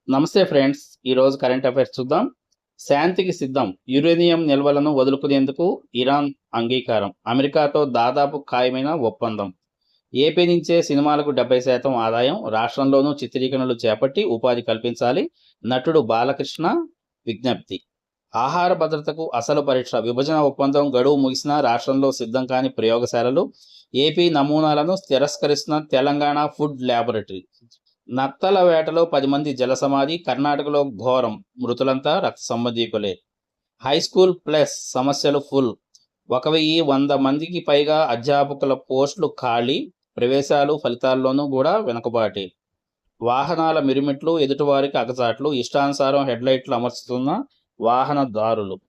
నమస్తే ఫ్రెండ్స్. ఈరోజు current affairs చూద్దాం. శాంతికి సిద్ధం, యురేనియం నిల్వలను వదులుకునేందుకు ఇరాన్ అంగీకారం, అమెరికాతో దాదాపు ఖాయమైన ఒప్పందం. ఏపీ నుంచే సినిమాలకు 70% ఆదాయం, రాష్ట్రంలోనూ చిత్రీకరణలు చేపట్టి ఉపాధి కల్పించాలి, నటుడు బాలకృష్ణ విజ్ఞప్తి. ఆహార భద్రతకు అసలు పరీక్ష, విభజన ఒప్పందం గడువు ముగిసినా రాష్ట్రంలో సిద్ధం కాని ప్రయోగశాలలు, ఏపీ నమూనాలను తిరస్కరిస్తున్న తెలంగాణ ఫుడ్ ల్యాబొరేటరీ. నత్తల వేటలో 10 మంది జలసమాధి, కర్ణాటకలో ఘోరం, మృతులంతా రక్త సంబంధీకులే. హైస్కూల్ ప్లస్ సమస్యలు ఫుల్, 1100 మందికి పైగా అధ్యాపకుల పోస్టులు ఖాళీ, ప్రవేశాలు ఫలితాల్లోనూ కూడా వెనుకబాటే. వాహనాల మిరుమిట్లు, ఎదుటివారికి అగచాట్లు, ఇష్టానుసారం హెడ్లైట్లు అమర్చుతున్న వాహనదారులు.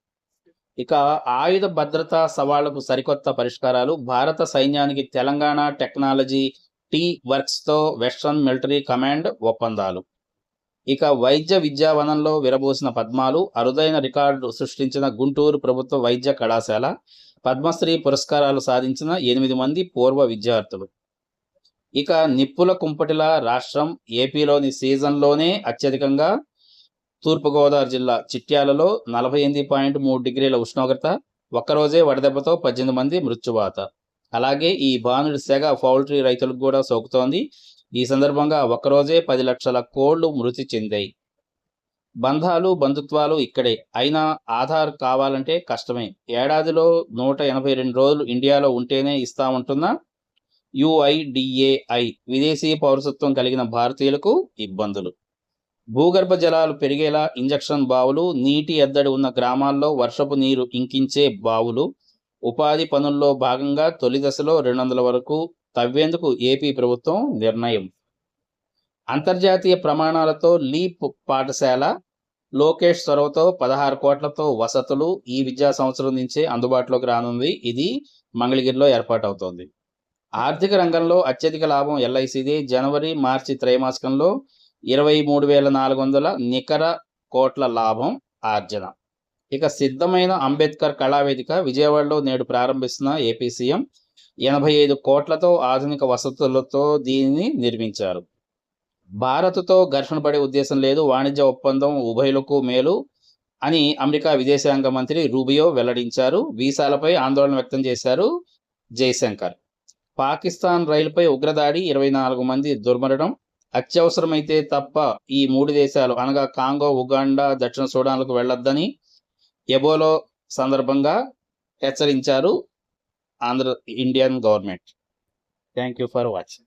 ఇక ఆయుధ భద్రతా సవాళ్లకు సరికొత్త పరిష్కారాలు, భారత సైన్యానికి తెలంగాణ టెక్నాలజీ టీ వర్క్స్తో వెస్ట్రన్ మిలిటరీ కమాండ్ ఒప్పందాలు. ఇక వైద్య విద్యావనంలో విరబోసిన పద్మాలు, అరుదైన రికార్డు సృష్టించిన గుంటూరు ప్రభుత్వ వైద్య కళాశాల, పద్మశ్రీ పురస్కారాలు సాధించిన 8 మంది పూర్వ విద్యార్థులు. ఇక నిప్పుల కుంపటిలా రాష్ట్రం, ఏపీలోని సీజన్లోనే అత్యధికంగా తూర్పుగోదావరి జిల్లా చిట్యాలలో 48.3 డిగ్రీల ఉష్ణోగ్రత, ఒక్కరోజే వడదెబ్బతో 18 మంది మృత్యువాత. అలాగే ఈ బాణుడి సెగ పౌల్ట్రీ రైతులకు కూడా సోకుతోంది. ఈ సందర్భంగా ఒక్కరోజే 10 లక్షల కోళ్లు మృతి చెందాయి. బంధాలు బంధుత్వాలు ఇక్కడే, అయినా ఆధార్ కావాలంటే కష్టమే. ఏడాదిలో 182 రోజులు ఇండియాలో ఉంటేనే ఇస్తామంటున్న UIDAI, విదేశీ పౌరసత్వం కలిగిన భారతీయులకు ఇబ్బందులు. భూగర్భ జలాలు పెరిగేలా ఇంజక్షన్ బావులు, నీటి ఎద్దడి ఉన్న గ్రామాల్లో వర్షపు నీరు ఇంకించే బావులు. ఉపాధి పనుల్లో భాగంగా తొలి దశలో 200 వరకు తవ్వేందుకు ఏపీ ప్రభుత్వం నిర్ణయం. అంతర్జాతీయ ప్రమాణాలతో లీప్ పాఠశాల, లోకేష్ చొరవతో 16 కోట్లతో వసతులు ఈ విద్యా సంవత్సరం నుంచే అందుబాటులోకి రానుంది. ఇది మంగళగిరిలో ఏర్పాటవుతోంది. ఆర్థిక రంగంలో అత్యధిక లాభం LICదే. జనవరి మార్చి త్రైమాసికంలో 23,400 నికర కోట్ల లాభం ఆర్జన. ఇక సిద్ధమైన అంబేద్కర్ కళావేదిక విజయవాడలో నేడు ప్రారంభిస్తున్న ఏపీ సీఎం. 85 కోట్లతో ఆధునిక వసతులతో దీనిని నిర్మించారు. భారత్తో ఘర్షణ పడే ఉద్దేశం లేదు, వాణిజ్య ఒప్పందం ఉభయులకు మేలు అని అమెరికా విదేశాంగ మంత్రి రూబియో వెల్లడించారు. వీసాలపై ఆందోళన వ్యక్తం చేశారు జైశంకర్. పాకిస్తాన్ రైలుపై ఉగ్రదాడి, 24 మంది దుర్మరణం. అత్యవసరమైతే తప్ప ఈ 3 దేశాలు అనగా కాంగో, ఉగాండా, దక్షిణ సూడాన్లకు వెళ్లొద్దని ఎబోలో సందర్భంగా హెచ్చరించారు Indian government. Thank you for watching.